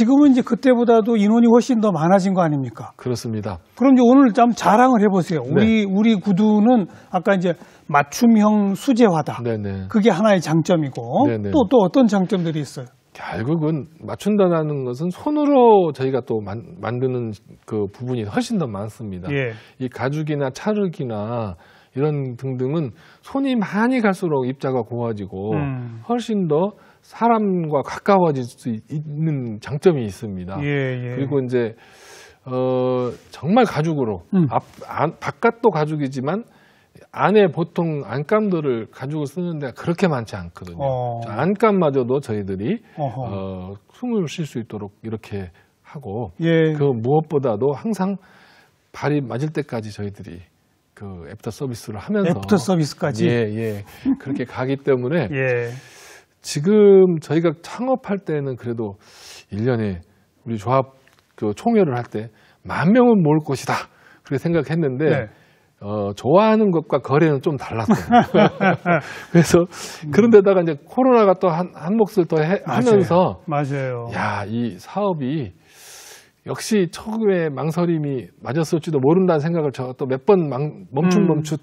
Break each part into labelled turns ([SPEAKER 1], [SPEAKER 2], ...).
[SPEAKER 1] 지금은 이제 그때보다도 인원이 훨씬 더 많아진 거 아닙니까?
[SPEAKER 2] 그렇습니다.
[SPEAKER 1] 그럼 이제 오늘 좀 자랑을 해보세요.
[SPEAKER 2] 네.
[SPEAKER 1] 우리 구두는 아까 이제 맞춤형 수제화다.
[SPEAKER 2] 네네.
[SPEAKER 1] 그게 하나의 장점이고
[SPEAKER 2] 네네.
[SPEAKER 1] 또 어떤 장점들이 있어요?
[SPEAKER 2] 결국은 맞춘다는 것은 손으로 저희가 또 만드는 그 부분이 훨씬 더 많습니다.
[SPEAKER 1] 예.
[SPEAKER 2] 이 가죽이나 찰흙이나 이런 등등은 손이 많이 갈수록 입자가 고와지고 훨씬 더 사람과 가까워질 수 있는 장점이 있습니다.
[SPEAKER 1] 예.
[SPEAKER 2] 그리고 이제 정말 가죽으로 바깥도 가죽이지만 안에 보통 안감들을 가죽을 쓰는 데가 그렇게 많지 않거든요. 안감마저도 저희들이 숨을 쉴 수 있도록 이렇게 하고
[SPEAKER 1] 예.
[SPEAKER 2] 그 무엇보다도 항상 발이 맞을 때까지 저희들이 그 애프터 서비스를 하면서
[SPEAKER 1] 애프터 서비스까지
[SPEAKER 2] 예. 그렇게 가기 때문에
[SPEAKER 1] 예.
[SPEAKER 2] 지금 저희가 창업할 때는 그래도 1년에 우리 조합 그 총회를 할 때 10,000명은 모을 것이다. 그렇게 생각했는데
[SPEAKER 1] 네.
[SPEAKER 2] 좋아하는 것과 거래는 좀 달랐어요. 그래서 그런데다가 이제 코로나가 또 한 몫을 더 하면서
[SPEAKER 1] 맞아요.
[SPEAKER 2] 야, 이 사업이 역시 처음에 망설임이 맞았을지도 모른다는 생각을 저 또 몇 번 멈칫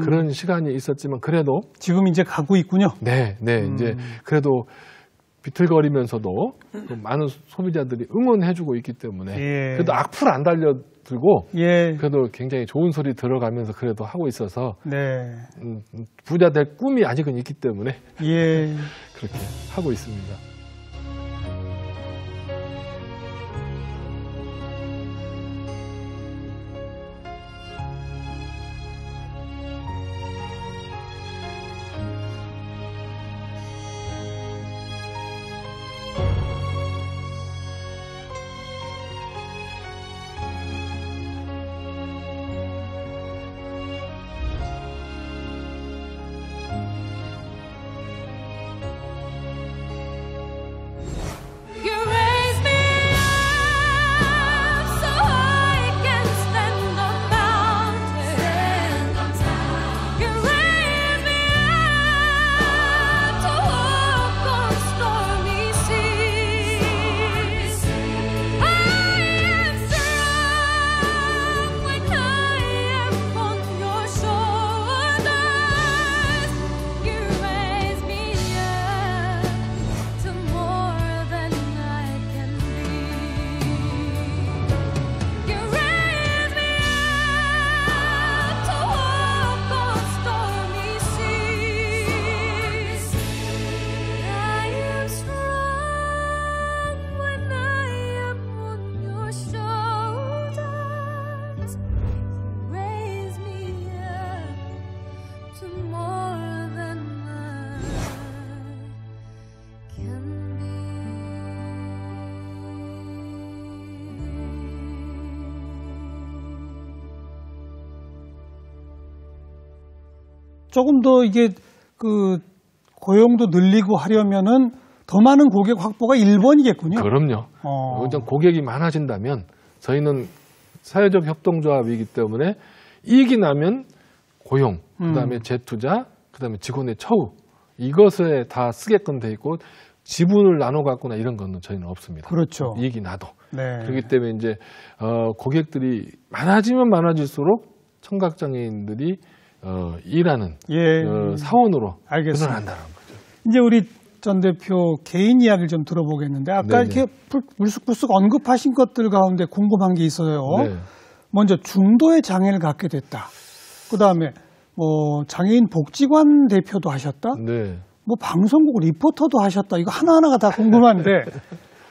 [SPEAKER 2] 그런 시간이 있었지만 그래도
[SPEAKER 1] 지금 이제 가고 있군요.
[SPEAKER 2] 네, 이제 그래도 비틀거리면서도 많은 소비자들이 응원해주고 있기 때문에 그래도 악플 안 달려들고 그래도 굉장히 좋은 소리 들어가면서 그래도 하고 있어서 부자 될 꿈이 아직은 있기 때문에 그렇게 하고 있습니다.
[SPEAKER 1] 조금 더 이게 그 고용도 늘리고 하려면은 더 많은 고객 확보가 1번이겠군요.
[SPEAKER 2] 그럼요. 고객이 많아진다면 저희는 사회적 협동조합이기 때문에 이익이 나면 고용, 그다음에 재투자, 그다음에 직원의 처우 이것에 다 쓰게끔 돼 있고 지분을 나눠 갖거나 이런 거는 저희는 없습니다.
[SPEAKER 1] 그렇죠.
[SPEAKER 2] 이익이 나도. 그렇기 때문에 이제 고객들이 많아지면 많아질수록 청각장애인들이 일하는 사원으로 변화한다는 거죠.
[SPEAKER 1] 이제 우리 전 대표 개인 이야기를 좀 들어보겠는데 아까 이렇게 불쑥불쑥 언급하신 것들 가운데 궁금한 게 있어요. 먼저 중도의 장애를 갖게 됐다. 그다음에 뭐 장애인 복지관 대표도 하셨다. 뭐 방송국 리포터도 하셨다. 이거 하나하나가 다 궁금한데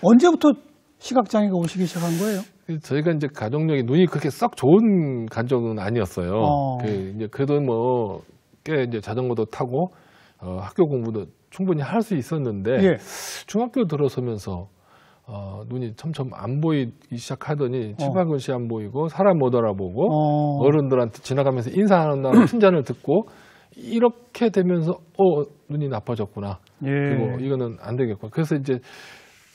[SPEAKER 1] 언제부터 시각장애가 오시기 시작한 거예요?
[SPEAKER 2] 저희가 이제 가족력이 눈이 그렇게 썩 좋은 가족은 아니었어요. 이제 그래도 뭐 꽤 이제 자전거도 타고 학교 공부도 충분히 할 수 있었는데 중학교 들어서면서 눈이 점점 안 보이기 시작하더니 칠판글씨 안 보이고 사람 못 알아보고 어른들한테 지나가면서 인사하는 핀잔을 듣고 이렇게 되면서 눈이 나빠졌구나. 그리고 이거는 안 되겠구나. 그래서 이제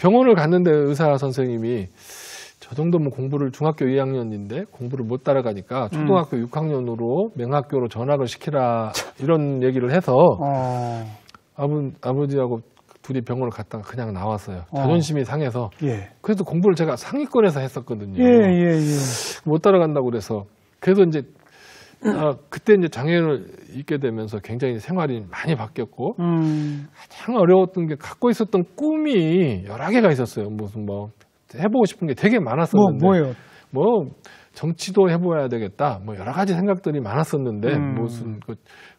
[SPEAKER 2] 병원을 갔는데 의사 선생님이 저 정도면 공부를 중학교 2학년인데 공부를 못 따라가니까 초등학교 6학년으로 맹학교로 전학을 시키라 이런 얘기를 해서 아버지하고 둘이 병원을 갔다가 그냥 나왔어요. 자존심이 상해서.
[SPEAKER 1] 예.
[SPEAKER 2] 그래도 공부를 제가 상위권에서 했었거든요.
[SPEAKER 1] 예.
[SPEAKER 2] 못 따라간다고 그래서. 그래서 이제 그때 이제 장애를 입게 되면서 굉장히 생활이 많이 바뀌었고 가장 어려웠던 게 갖고 있었던 꿈이 여러 개가 있었어요. 무슨 뭐 해보고 싶은 게 되게 많았었는데
[SPEAKER 1] 뭐예요?
[SPEAKER 2] 뭐 정치도 해봐야 되겠다. 뭐 여러 가지 생각들이 많았었는데 무슨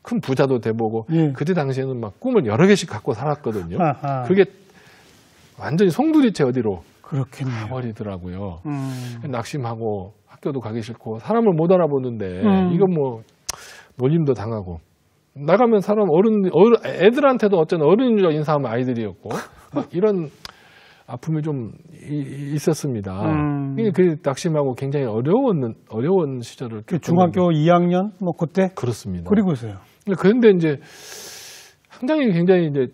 [SPEAKER 2] 큰 부자도 돼보고 그때 당시에는 막 꿈을 여러 개씩 갖고 살았거든요.
[SPEAKER 1] 아하.
[SPEAKER 2] 그게 완전히 송두리째 어디로
[SPEAKER 1] 그렇겠네요.
[SPEAKER 2] 가버리더라고요. 낙심하고 학교도 가기 싫고 사람을 못 알아보는데 이건 뭐 놀림도 당하고 나가면 사람 애들한테도 어쩌나 어른인 줄 인사하면 아이들이었고 막 이런 아픔이 좀 있었습니다. 그 낙심하고 굉장히 어려운 시절을
[SPEAKER 1] 중학교 2학년 뭐 그때
[SPEAKER 2] 그렇습니다.
[SPEAKER 1] 그리고서요.
[SPEAKER 2] 그런데 이제 굉장히 이제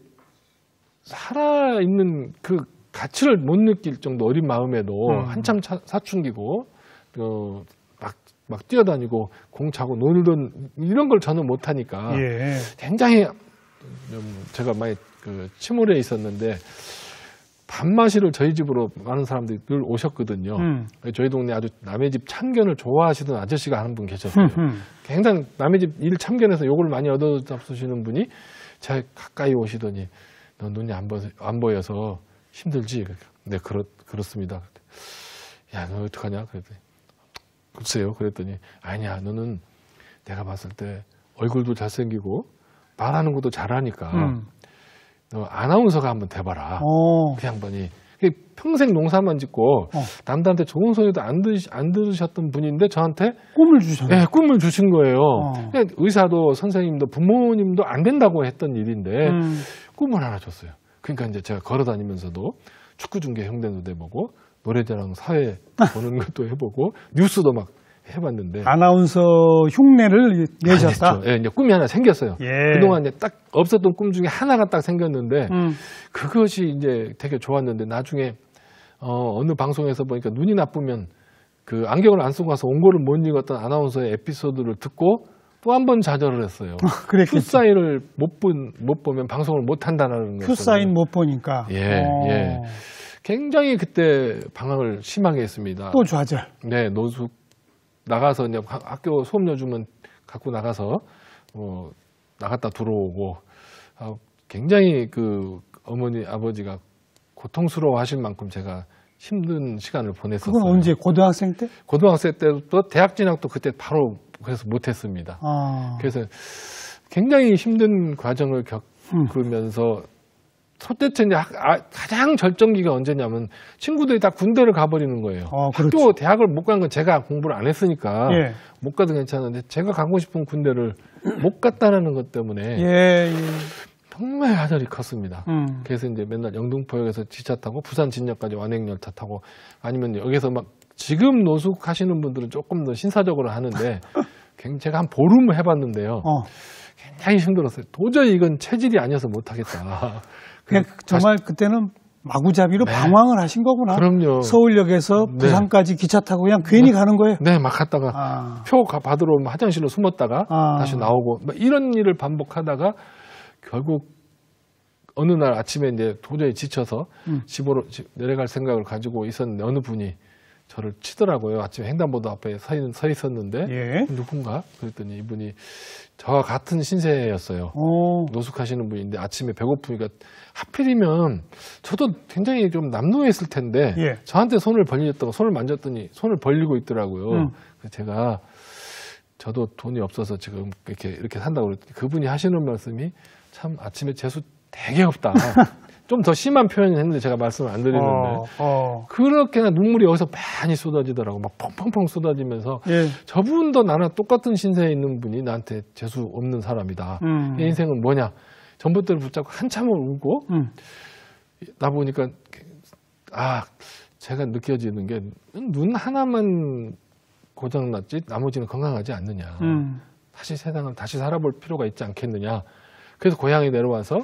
[SPEAKER 2] 살아있는 그 가치를 못 느낄 정도 어린 마음에도 한참 사춘기고 막 뛰어다니고 공 차고 놀던 이런 걸 저는 못하니까 굉장히 제가 많이 침울해 있었는데 밥마시를 저희 집으로 많은 사람들이 늘 오셨거든요. 저희 동네 아주 남의 집 참견을 좋아하시던 아저씨가 한 분 계셨어요. 굉장히 남의 집 일 참견해서 욕을 많이 얻어잡수시는 분이 제 가까이 오시더니 너 눈이 안 보여서 힘들지? 네, 그렇습니다. 야, 너 어떡하냐? 그랬더니 글쎄요. 그랬더니 아니야, 너는 내가 봤을 때 얼굴도 잘생기고 말하는 것도 잘하니까 너 아나운서가 한번 돼봐라. 그 양반이 평생 농사만 짓고 남들한테 좋은 소리도 안 들으셨던 분인데 저한테
[SPEAKER 1] 꿈을 주셨어요.
[SPEAKER 2] 네, 꿈을 주신 거예요. 의사도 선생님도 부모님도 안 된다고 했던 일인데 꿈을 하나 줬어요. 그러니까 이제 제가 걸어다니면서도 축구 중계 흉내도 내보고 노래자랑 사회 보는 것도 해보고 뉴스도 막 해봤는데
[SPEAKER 1] 아나운서 흉내를 내셨다.
[SPEAKER 2] 예, 이제 꿈이 하나 생겼어요. 그동안 이제 딱 없었던 꿈 중에 하나가 딱 생겼는데 그것이 이제 되게 좋았는데 나중에 어느 방송에서 보니까 눈이 나쁘면 그 안경을 안 쓰고 가서 원고를 못 읽었던 아나운서의 에피소드를 듣고 또 한 번 좌절을 했어요. 큐 사인을 못 보면 방송을 못 한다는
[SPEAKER 1] 큐 사인 못 보니까.
[SPEAKER 2] 예. 굉장히 그때 방황을 심하게 했습니다.
[SPEAKER 1] 또 좌절.
[SPEAKER 2] 네, 노숙 나가서 이제 학교 수업료 주면 갖고 나가서 나갔다 들어오고 굉장히 그 어머니 아버지가 고통스러워하실 만큼 제가 힘든 시간을 보냈었어요.
[SPEAKER 1] 그건 언제? 고등학생 때?
[SPEAKER 2] 고등학생 때부터 대학 진학도 그때 바로 그래서 못했습니다. 그래서 굉장히 힘든 과정을 겪으면서 첫째째 가장 절정기가 언제냐면 친구들이 다 군대를 가버리는 거예요. 학교 대학을 못 간 건 제가 공부를 안 했으니까 못 가도 괜찮은데 제가 가고 싶은 군대를 못 갔다라는 것 때문에 정말 좌절이 컸습니다. 그래서 이제 맨날 영등포역에서 지차 타고 부산 진역까지 완행열차 타고 아니면 여기서 막 지금 노숙하시는 분들은 조금 더 신사적으로 하는데 제가 한 보름을 해봤는데요. 굉장히 힘들었어요. 도저히 이건 체질이 아니어서 못하겠다.
[SPEAKER 1] 그냥 정말 그때는 마구잡이로 방황을 하신 거구나.
[SPEAKER 2] 그럼요.
[SPEAKER 1] 서울역에서 부산까지 기차 타고 그냥 괜히 가는 거예요?
[SPEAKER 2] 네, 막 갔다가 표 받으러 화장실로 숨었다가 다시 나오고 이런 일을 반복하다가 결국 어느 날 아침에 이제 도저히 지쳐서 집으로 내려갈 생각을 가지고 있었는데 어느 분이 저를 치더라고요. 아침에 횡단보도 앞에 서 있었는데 누군가? 그랬더니 이분이 저와 같은 신세였어요. 노숙하시는 분인데 아침에 배고프니까 하필이면 저도 굉장히 좀 남루했을 텐데 저한테 손을 벌렸다고 손을 만졌더니 손을 벌리고 있더라고요. 그래서 제가 저도 돈이 없어서 지금 이렇게 산다고 그랬더니 그분이 하시는 말씀이 참 아침에 재수 되게 없다. 좀 더 심한 표현을 했는데 제가 말씀을 안 드리는데 그렇게나 눈물이 여기서 많이 쏟아지더라고. 막 펑펑펑 쏟아지면서 저분도 나랑 똑같은 신세에 있는 분이 나한테 재수 없는 사람이다. 내 인생은 뭐냐. 전봇대를 붙잡고 한참을 울고 나 보니까 제가 느껴지는 게 눈 하나만 고장났지 나머지는 건강하지 않느냐. 다시 세상을 다시 살아볼 필요가 있지 않겠느냐. 그래서 고향에 내려와서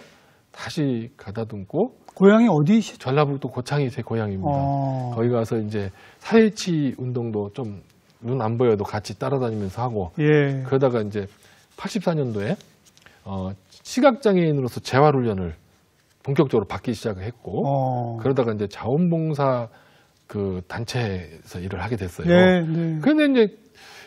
[SPEAKER 2] 다시 가다듬고.
[SPEAKER 1] 고향이 어디시죠?
[SPEAKER 2] 전라북도 고창이 제 고향입니다. 거기 가서 이제 사회치 운동도 좀 눈 안 보여도 같이 따라다니면서 하고. 그러다가 이제 84년도에 시각장애인으로서 재활훈련을 본격적으로 받기 시작을 했고 그러다가 이제 자원봉사 그 단체에서 일을 하게 됐어요.
[SPEAKER 1] 네, 네.
[SPEAKER 2] 그런데 이제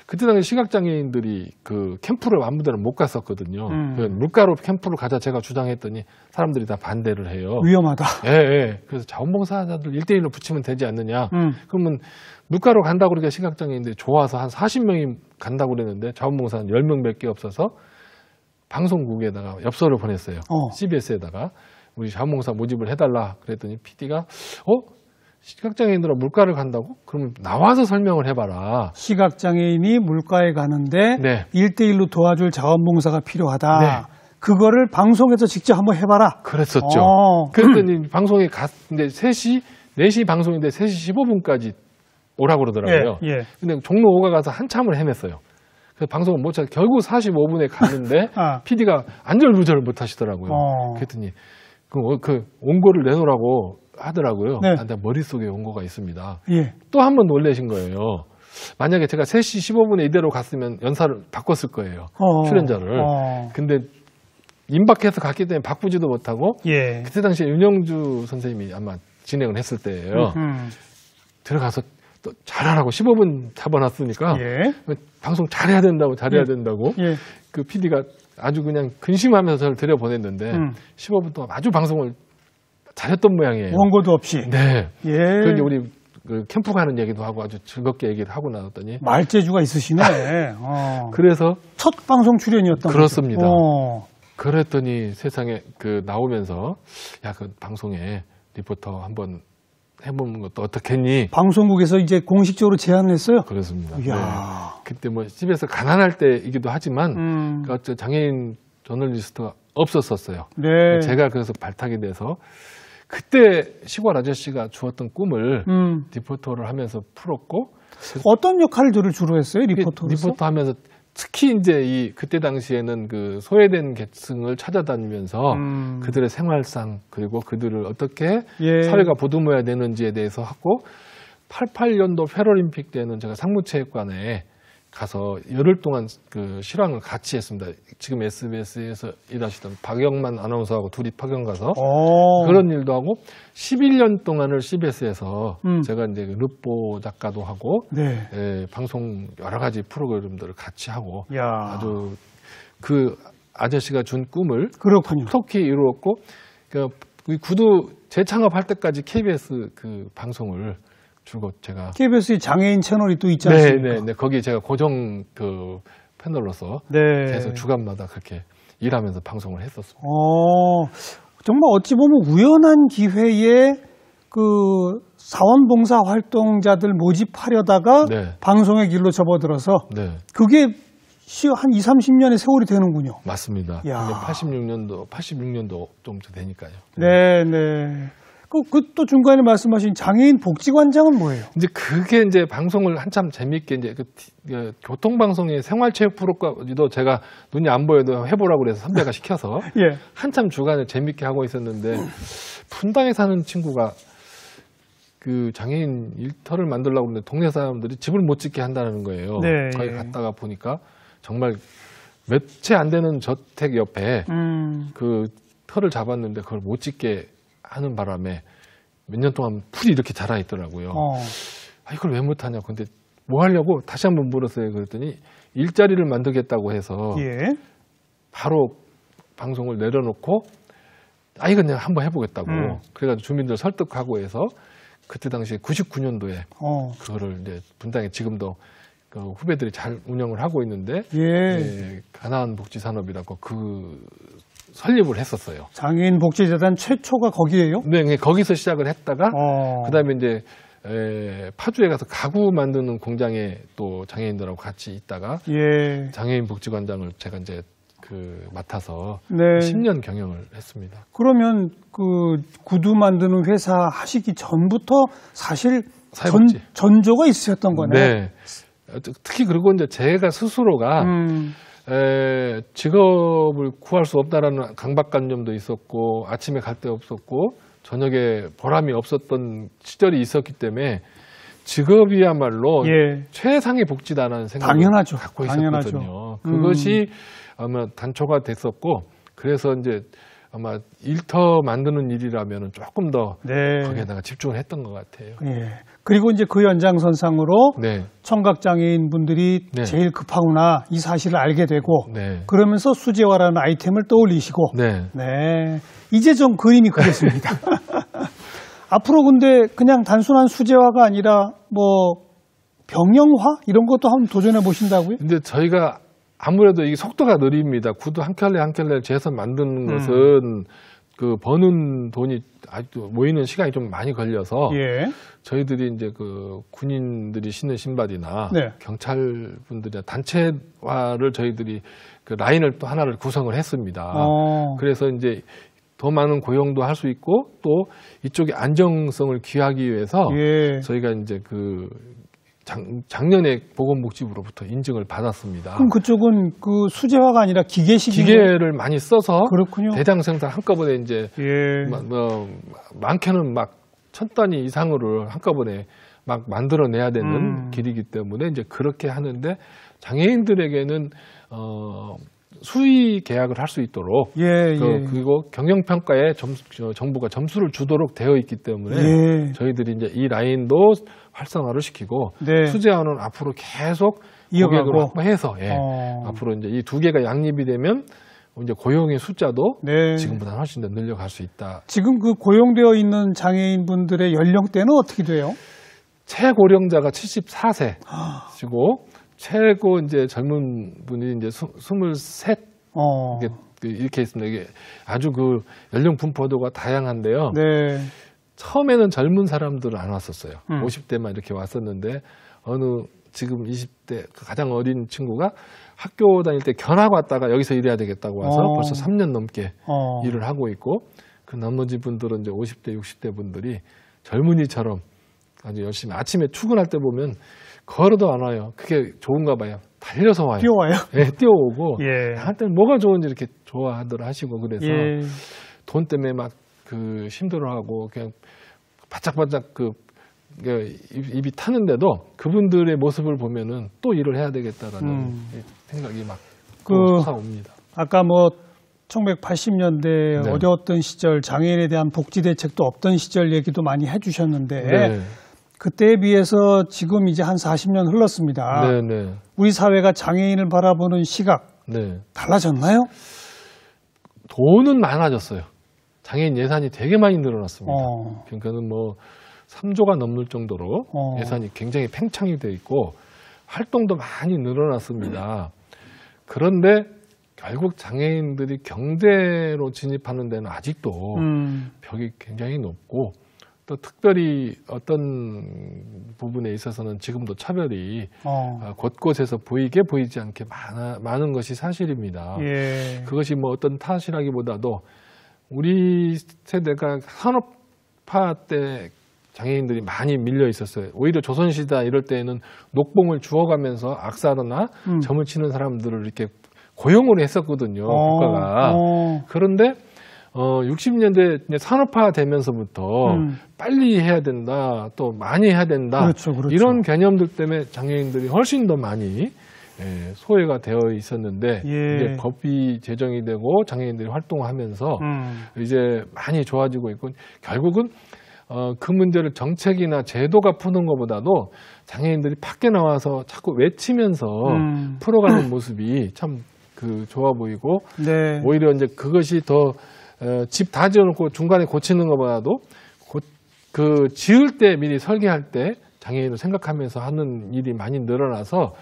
[SPEAKER 2] 그때 당시 시각장애인들이 그 캠프를 아무데나 못 갔었거든요. 그 물가로 캠프를 가자 제가 주장했더니 사람들이 다 반대를 해요.
[SPEAKER 1] 위험하다.
[SPEAKER 2] 예, 예. 그래서 자원봉사자들 1대1로 붙이면 되지 않느냐. 그러면 물가로 간다고 그러니까 시각장애인들이 좋아서 한 40명이 간다고 그랬는데 자원봉사는 10명밖에 없어서 방송국에다가 엽서를 보냈어요. CBS에다가 우리 자원봉사 모집을 해달라 그랬더니 PD가 시각장애인들은 물가를 간다고? 그러면 나와서 설명을 해봐라.
[SPEAKER 1] 시각장애인이 물가에 가는데
[SPEAKER 2] 네.
[SPEAKER 1] 1대1로 도와줄 자원봉사가 필요하다.
[SPEAKER 2] 네.
[SPEAKER 1] 그거를 방송에서 직접 한번 해봐라.
[SPEAKER 2] 그랬었죠. 그랬더니 방송에 갔는데 4시 방송인데 3시 15분까지 오라고 그러더라고요.
[SPEAKER 1] 예, 예.
[SPEAKER 2] 근데 종로 5가 가서 한참을 헤맸어요. 그래서 방송을 못 찾아 결국 45분에 갔는데 PD가 안절부절을 못 하시더라고요. 그랬더니 그 원고를 내놓으라고 하더라고요.
[SPEAKER 1] 네.
[SPEAKER 2] 근데 머릿속에 원고가 있습니다.
[SPEAKER 1] 예.
[SPEAKER 2] 또 한 번 놀라신 거예요. 만약에 제가 3시 15분에 이대로 갔으면 연사를 바꿨을 거예요. 출연자를. 근데 임박해서 갔기 때문에 바꾸지도 못하고
[SPEAKER 1] 예.
[SPEAKER 2] 그때 당시에 윤영주 선생님이 아마 진행을 했을 때예요. 들어가서 또 잘하라고 15분 잡아놨으니까
[SPEAKER 1] 예.
[SPEAKER 2] 방송 잘해야 된다고
[SPEAKER 1] 예.
[SPEAKER 2] 그 PD가 아주 그냥 근심하면서 저를 들여보냈는데 15분 동안 아주 방송을 잘했던 모양이에요.
[SPEAKER 1] 원고도 없이.
[SPEAKER 2] 네.
[SPEAKER 1] 예.
[SPEAKER 2] 그런데 우리 그 캠프 가는 얘기도 하고 아주 즐겁게 얘기를 하고 나왔더니
[SPEAKER 1] 말재주가 있으시네.
[SPEAKER 2] 그래서
[SPEAKER 1] 첫 방송 출연이었던
[SPEAKER 2] 그렇습니다.
[SPEAKER 1] 거죠.
[SPEAKER 2] 그랬더니 세상에 그 나오면서 야, 그 방송에 리포터 한번 해보는 것도 어떻겠니?
[SPEAKER 1] 방송국에서 이제 공식적으로 제안을 했어요.
[SPEAKER 2] 그렇습니다.
[SPEAKER 1] 이야.
[SPEAKER 2] 네. 그때 뭐 집에서 가난할 때이기도 하지만 그 장애인 저널리스트가 없었었어요.
[SPEAKER 1] 네.
[SPEAKER 2] 제가 그래서 발탁이 돼서 그때 시골 아저씨가 주었던 꿈을 리포터를 하면서 풀었고
[SPEAKER 1] 어떤 역할들을 주로 했어요, 리포터로서?
[SPEAKER 2] 리포터 하면서 특히 이제 그때 당시에는 그 소외된 계층을 찾아다니면서 그들의 생활상 그리고 그들을 어떻게
[SPEAKER 1] 예.
[SPEAKER 2] 사회가 보듬어야 되는지에 대해서 하고 88년도 패럴림픽 때는 제가 상무체육관에 가서 열흘 동안 그 실황을 같이 했습니다. 지금 SBS에서 일하시던 박영만 아나운서하고 둘이 파견 가서 그런 일도 하고 11년 동안을 CBS에서 제가 이제 르포 작가도 하고
[SPEAKER 1] 네.
[SPEAKER 2] 예, 방송 여러 가지 프로그램들을 같이 하고
[SPEAKER 1] 야.
[SPEAKER 2] 아주 그 아저씨가 준 꿈을
[SPEAKER 1] 그렇군요.
[SPEAKER 2] 톡톡히 이루었고 그 구두 재창업할 때까지 KBS 그 방송을 주고 제가
[SPEAKER 1] KBS의 장애인 채널이 또 있지 않습니까?
[SPEAKER 2] 네. 거기 제가 고정 그 패널로서
[SPEAKER 1] 네.
[SPEAKER 2] 계속 주간마다 그렇게 일하면서 방송을 했었습니다.
[SPEAKER 1] 정말 어찌 보면 우연한 기회에 그 사원봉사 활동자들 모집하려다가
[SPEAKER 2] 네.
[SPEAKER 1] 방송의 길로 접어들어서
[SPEAKER 2] 네.
[SPEAKER 1] 그게 한 20, 30년의 세월이 되는군요.
[SPEAKER 2] 맞습니다. 근데
[SPEAKER 1] 야.
[SPEAKER 2] 86년도 좀 되니까요.
[SPEAKER 1] 네. 또 중간에 말씀하신 장애인 복지관장은 뭐예요?
[SPEAKER 2] 이제 그게 이제 방송을 한참 재밌게 이제 그 교통방송의 생활체육 프로까지도 제가 눈이 안 보여도 해보라고 그래서 선배가 시켜서
[SPEAKER 1] 예.
[SPEAKER 2] 한참 주간에 재밌게 하고 있었는데 분당에 사는 친구가 그 장애인 일터를 만들려고 하는데 동네 사람들이 집을 못 짓게 한다는 거예요.
[SPEAKER 1] 네.
[SPEAKER 2] 거기 갔다가 보니까 정말 몇 채 안 되는 저택 옆에 그 터를 잡았는데 그걸 못 짓게 하는 바람에 몇 년 동안 풀이 이렇게 자라 있더라고요. 이걸 왜 못하냐. 근데 뭐 하려고 다시 한번 물었어요. 그랬더니 일자리를 만들겠다고 해서
[SPEAKER 1] 예.
[SPEAKER 2] 바로 방송을 내려놓고 이건 내가 한번 해보겠다고. 그래가지고 주민들 설득하고 해서 그때 당시에 99년도에 그거를 이제 분당에 지금도 그 후배들이 잘 운영을 하고 있는데
[SPEAKER 1] 예.
[SPEAKER 2] 가나안 복지산업이라고 그 설립을 했었어요.
[SPEAKER 1] 장애인 복지재단 최초가 거기에요?
[SPEAKER 2] 네, 거기서 시작을 했다가 그다음에 이제 파주에 가서 가구 만드는 공장에 또 장애인들하고 같이 있다가
[SPEAKER 1] 예.
[SPEAKER 2] 장애인 복지관장을 제가 이제 그 맡아서
[SPEAKER 1] 네.
[SPEAKER 2] 10년 경영을 했습니다.
[SPEAKER 1] 그러면 그 구두 만드는 회사 하시기 전부터 사실
[SPEAKER 2] 사회복지.
[SPEAKER 1] 전조가 있으셨던 거네요.
[SPEAKER 2] 네. 특히 그리고 이제 제가 스스로가 직업을 구할 수 없다라는 강박관념도 있었고 아침에 갈 데 없었고 저녁에 보람이 없었던 시절이 있었기 때문에 직업이야말로
[SPEAKER 1] 예.
[SPEAKER 2] 최상의 복지다라는 생각을
[SPEAKER 1] 당연하죠.
[SPEAKER 2] 갖고 있었거든요. 그것이 아마 단초가 됐었고 그래서 이제 아마 일터 만드는 일이라면 조금 더
[SPEAKER 1] 네.
[SPEAKER 2] 거기에다가 집중을 했던 것 같아요.
[SPEAKER 1] 예. 그리고 이제 그 연장선상으로
[SPEAKER 2] 네.
[SPEAKER 1] 청각장애인 분들이
[SPEAKER 2] 네.
[SPEAKER 1] 제일 급하구나 이 사실을 알게 되고
[SPEAKER 2] 네.
[SPEAKER 1] 그러면서 수제화라는 아이템을 떠올리시고
[SPEAKER 2] 네.
[SPEAKER 1] 네. 이제 좀 그림이 그려집니다. 앞으로 근데 그냥 단순한 수제화가 아니라 뭐 병영화 이런 것도 한번 도전해 보신다고요?
[SPEAKER 2] 근데 저희가 아무래도 이 속도가 느립니다. 구두 한 켤레 한 켤레 재서 만드는 것은 그 버는 돈이 아직도 모이는 시간이 좀 많이 걸려서
[SPEAKER 1] 예.
[SPEAKER 2] 저희들이 이제 그 군인들이 신는 신발이나
[SPEAKER 1] 네.
[SPEAKER 2] 경찰 분들이나 단체화를 저희들이 그 라인을 또 하나를 구성을 했습니다. 그래서 이제 더 많은 고용도 할 수 있고 또 이쪽의 안정성을 기하기 위해서
[SPEAKER 1] 예.
[SPEAKER 2] 저희가 이제 그 작년에 보건복지부로부터 인증을 받았습니다.
[SPEAKER 1] 그럼 그쪽은 그 수제화가 아니라 기계식인
[SPEAKER 2] 기계를 많이 써서
[SPEAKER 1] 그렇군요.
[SPEAKER 2] 대량 생산 한꺼번에 이제
[SPEAKER 1] 예.
[SPEAKER 2] 많게는 막 1000단위 이상으로 한꺼번에 막 만들어내야 되는 길이기 때문에 이제 그렇게 하는데 장애인들에게는 수의 계약을 할 수 있도록
[SPEAKER 1] 예,
[SPEAKER 2] 그리고 경영평가에 정부가 점수를 주도록 되어 있기 때문에
[SPEAKER 1] 예.
[SPEAKER 2] 저희들이 이제 이 라인도 활성화를 시키고
[SPEAKER 1] 네.
[SPEAKER 2] 수제화는 앞으로 계속
[SPEAKER 1] 이어가고.
[SPEAKER 2] 고객으로 확보해서 앞으로 이제 이 두 개가 양립이 되면 이제 고용의 숫자도
[SPEAKER 1] 네.
[SPEAKER 2] 지금보다 훨씬 더 늘려갈 수 있다.
[SPEAKER 1] 지금 그 고용되어 있는 장애인분들의 연령대는 어떻게 돼요?
[SPEAKER 2] 최고령자가 74세시고 최고 이제 젊은 분이 이제 23. 이렇게 있습니다. 이게 아주 그 연령 분포도가 다양한데요.
[SPEAKER 1] 네.
[SPEAKER 2] 처음에는 젊은 사람들은 안 왔었어요. 50대만 이렇게 왔었는데 어느 지금 20대 가장 어린 친구가 학교 다닐 때 견학 왔다가 여기서 일해야 되겠다고 와서 벌써 3년 넘게 일을 하고 있고 그 나머지 분들은 이제 50대, 60대 분들이 젊은이처럼 아주 열심히 아침에 출근할 때 보면 걸어도 안 와요. 그게 좋은가 봐요. 달려서 와요.
[SPEAKER 1] 뛰어와요?
[SPEAKER 2] 네, 뛰어오고
[SPEAKER 1] 예.
[SPEAKER 2] 한때는 뭐가 좋은지 이렇게 좋아하더라 하시고 그래서
[SPEAKER 1] 예.
[SPEAKER 2] 돈 때문에 막 그 힘들어하고 그냥 바짝바짝 입이 타는데도 그분들의 모습을 보면은 또 일을 해야 되겠다라는 생각이 막 솟아옵니다.
[SPEAKER 1] 아까 뭐 1980년대
[SPEAKER 2] 네.
[SPEAKER 1] 어려웠던 시절 장애인에 대한 복지 대책도 없던 시절 얘기도 많이 해주셨는데
[SPEAKER 2] 네.
[SPEAKER 1] 그때에 비해서 지금 이제 한 40년 흘렀습니다.
[SPEAKER 2] 네, 네. 우리
[SPEAKER 1] 우리 사회가 장애인을 바라보는 시각
[SPEAKER 2] 네.
[SPEAKER 1] 달라졌나요?
[SPEAKER 2] 돈은 많아졌어요. 장애인 예산이 되게 많이 늘어났습니다. 그러니까는 뭐 3조가 넘을 정도로 예산이 굉장히 팽창이 돼 있고 활동도 많이 늘어났습니다. 그런데 결국 장애인들이 경제로 진입하는 데는 아직도 벽이 굉장히 높고 또 특별히 어떤 부분에 있어서는 지금도 차별이 곳곳에서 보이게 보이지 않게 많은 것이 사실입니다.
[SPEAKER 1] 예.
[SPEAKER 2] 그것이 뭐 어떤 탓이라기보다도 우리 세대가 산업화 때 장애인들이 많이 밀려 있었어요. 오히려 조선시대 이럴 때에는 녹봉을 주워가면서 악사나 점을 치는 사람들을 이렇게 고용을 했었거든요. 국가가. 그런데 60년대 산업화 되면서부터 빨리 해야 된다, 또 많이 해야 된다.
[SPEAKER 1] 그렇죠, 그렇죠.
[SPEAKER 2] 이런 개념들 때문에 장애인들이 훨씬 더 많이 소외가 되어 있었는데
[SPEAKER 1] 예.
[SPEAKER 2] 이제 법이 제정이 되고 장애인들이 활동하면서 이제 많이 좋아지고 있고 결국은 그 문제를 정책이나 제도가 푸는 것보다도 장애인들이 밖에 나와서 자꾸 외치면서 풀어가는 모습이 참 좋아 보이고
[SPEAKER 1] 네.
[SPEAKER 2] 오히려 이제 그것이 더 집 다 지어놓고 중간에 고치는 것보다도 그 지을 때 미리 설계할 때 장애인을 생각하면서 하는 일이 많이 늘어나서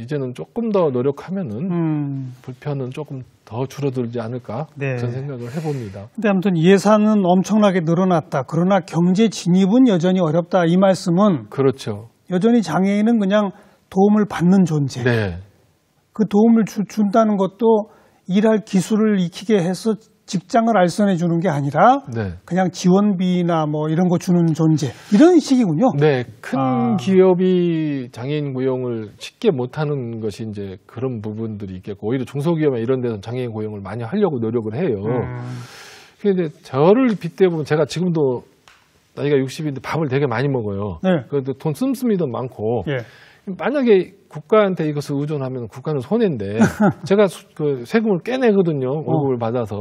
[SPEAKER 2] 이제는 조금 더 노력하면은 불편은 조금 더 줄어들지 않을까
[SPEAKER 1] 네.
[SPEAKER 2] 그런 생각을 해봅니다.
[SPEAKER 1] 근데 아무튼 예산은 엄청나게 늘어났다. 그러나 경제 진입은 여전히 어렵다. 이 말씀은
[SPEAKER 2] 그렇죠.
[SPEAKER 1] 여전히 장애인은 그냥 도움을 받는 존재.
[SPEAKER 2] 네.
[SPEAKER 1] 그 도움을 준다는 것도 일할 기술을 익히게 해서 직장을 알선해 주는 게 아니라
[SPEAKER 2] 네.
[SPEAKER 1] 그냥 지원비나 뭐 이런 거 주는 존재. 이런 식이군요.
[SPEAKER 2] 네. 큰 기업이 장애인 고용을 쉽게 못하는 것이 이제 그런 부분들이 있겠고 오히려 중소기업이나 이런 데서 장애인 고용을 많이 하려고 노력을 해요. 근데 저를 빗대보면 제가 지금도 나이가 60인데 밥을 되게 많이 먹어요.
[SPEAKER 1] 네.
[SPEAKER 2] 그래도 돈 씀씀이도 많고
[SPEAKER 1] 예.
[SPEAKER 2] 만약에 국가한테 이것을 의존하면 국가는 손해인데 제가 그 세금을 깨내거든요. 월급을 받아서.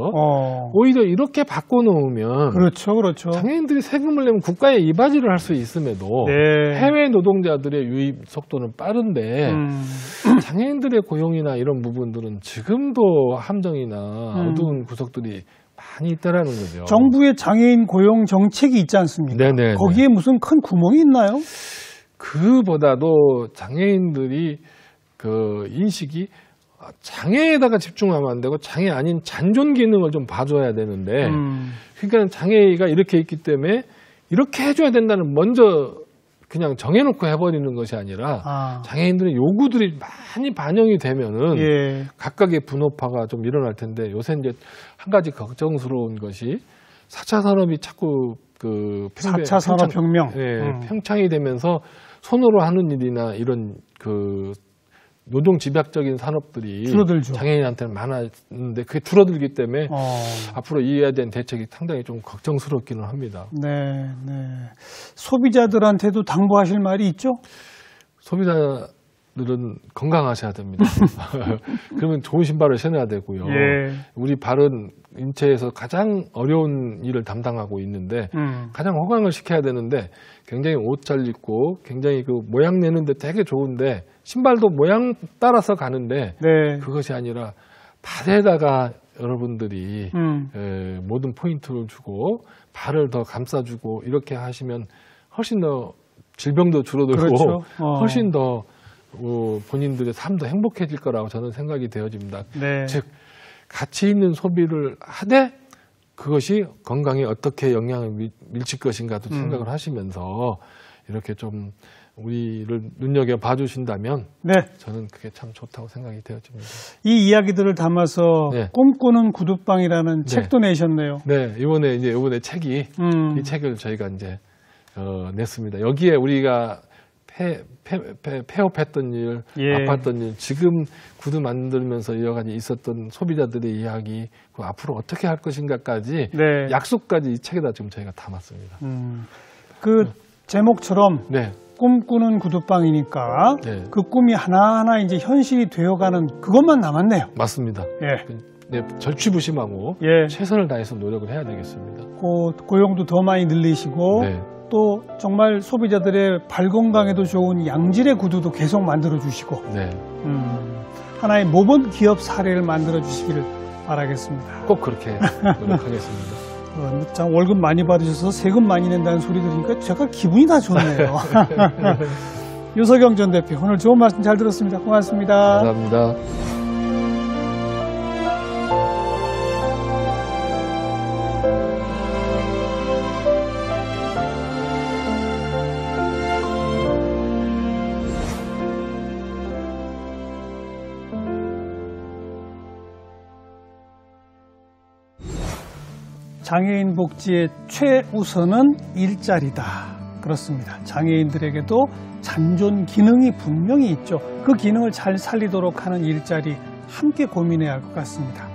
[SPEAKER 2] 오히려 이렇게 바꿔놓으면
[SPEAKER 1] 그렇죠, 그렇죠.
[SPEAKER 2] 장애인들이 세금을 내면 국가에 이바지를 할 수 있음에도
[SPEAKER 1] 네.
[SPEAKER 2] 해외 노동자들의 유입 속도는 빠른데 장애인들의 고용이나 이런 부분들은 지금도 함정이나 어두운 구석들이 많이 있다라는 거죠.
[SPEAKER 1] 정부의 장애인 고용 정책이 있지 않습니까?
[SPEAKER 2] 네네.
[SPEAKER 1] 거기에 무슨 큰 구멍이 있나요?
[SPEAKER 2] 그보다도 장애인들이 그 인식이 장애에다가 집중하면 안 되고 장애 아닌 잔존 기능을 좀 봐줘야 되는데 그러니까 장애가 이렇게 있기 때문에 이렇게 해줘야 된다는 먼저 그냥 정해놓고 해버리는 것이 아니라 장애인들의 요구들이 많이 반영이 되면은
[SPEAKER 1] 예.
[SPEAKER 2] 각각의 분업화가 좀 일어날 텐데 요새 이제 한 가지 걱정스러운 것이 4차 산업이 자꾸 그
[SPEAKER 1] 4차 산업혁명
[SPEAKER 2] 평창이 되면서 손으로 하는 일이나 이런 그 노동 집약적인 산업들이
[SPEAKER 1] 줄어들죠.
[SPEAKER 2] 장애인한테는 많았는데 그게 줄어들기 때문에 앞으로 이해해야 되는 대책이 상당히 좀 걱정스럽기는 합니다.
[SPEAKER 1] 네, 네. 소비자들한테도 당부하실 말이 있죠?
[SPEAKER 2] 소비자들은 건강하셔야 됩니다. 그러면 좋은 신발을 신어야 되고요.
[SPEAKER 1] 예.
[SPEAKER 2] 우리 발은 인체에서 가장 어려운 일을 담당하고 있는데 가장 호강을 시켜야 되는데 굉장히 옷 잘 입고 굉장히 그 모양 내는데 되게 좋은데 신발도 모양 따라서 가는데
[SPEAKER 1] 네.
[SPEAKER 2] 그것이 아니라 발에다가 여러분들이 모든 포인트를 주고 발을 더 감싸주고 이렇게 하시면 훨씬 더 질병도 줄어들고
[SPEAKER 1] 그렇죠.
[SPEAKER 2] 훨씬 더 본인들의 삶도 행복해질 거라고 저는 생각이 되어집니다.
[SPEAKER 1] 네.
[SPEAKER 2] 즉 가치 있는 소비를 하되 그것이 건강에 어떻게 영향을 미칠 것인가도 생각을 하시면서 이렇게 좀 우리를 눈여겨봐 주신다면
[SPEAKER 1] 네.
[SPEAKER 2] 저는 그게 참 좋다고 생각이 되어집니다.
[SPEAKER 1] 이 이야기들을 담아서
[SPEAKER 2] 네.
[SPEAKER 1] 꿈꾸는 구두방이라는
[SPEAKER 2] 네.
[SPEAKER 1] 책도 내셨네요.
[SPEAKER 2] 네, 이번에 책이 이 책을 저희가 이제 냈습니다. 여기에 우리가 폐업했던 일,
[SPEAKER 1] 예.
[SPEAKER 2] 아팠던 일, 지금 구두 만들면서 여러 가지 있었던 소비자들의 이야기, 그 앞으로 어떻게 할 것인가까지
[SPEAKER 1] 네.
[SPEAKER 2] 약속까지 이 책에다 지금 저희가 담았습니다.
[SPEAKER 1] 그 제목처럼
[SPEAKER 2] 네.
[SPEAKER 1] 꿈꾸는 구두방이니까
[SPEAKER 2] 네.
[SPEAKER 1] 그 꿈이 하나하나 이제 현실이 되어가는 그것만 남았네요.
[SPEAKER 2] 맞습니다.
[SPEAKER 1] 예.
[SPEAKER 2] 네, 절취부심하고
[SPEAKER 1] 예.
[SPEAKER 2] 최선을 다해서 노력을 해야 되겠습니다.
[SPEAKER 1] 고용도 더 많이 늘리시고
[SPEAKER 2] 네.
[SPEAKER 1] 또 정말 소비자들의 발 건강에도 좋은 양질의 구두도 계속 만들어 주시고
[SPEAKER 2] 네.
[SPEAKER 1] 하나의 모범 기업 사례를 만들어 주시기를 바라겠습니다.
[SPEAKER 2] 꼭 그렇게 노력하겠습니다.
[SPEAKER 1] 참 월급 많이 받으셔서 세금 많이 낸다는 소리 들으니까 제가 기분이 다 좋네요. 유석영 전 대표 오늘 좋은 말씀 잘 들었습니다. 고맙습니다.
[SPEAKER 2] 감사합니다.
[SPEAKER 1] 장애인 복지의 최우선은 일자리다. 그렇습니다. 장애인들에게도 잔존 기능이 분명히 있죠. 그 기능을 잘 살리도록 하는 일자리 함께 고민해야 할 것 같습니다.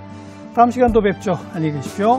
[SPEAKER 1] 다음 시간 또 뵙죠. 안녕히 계십시오.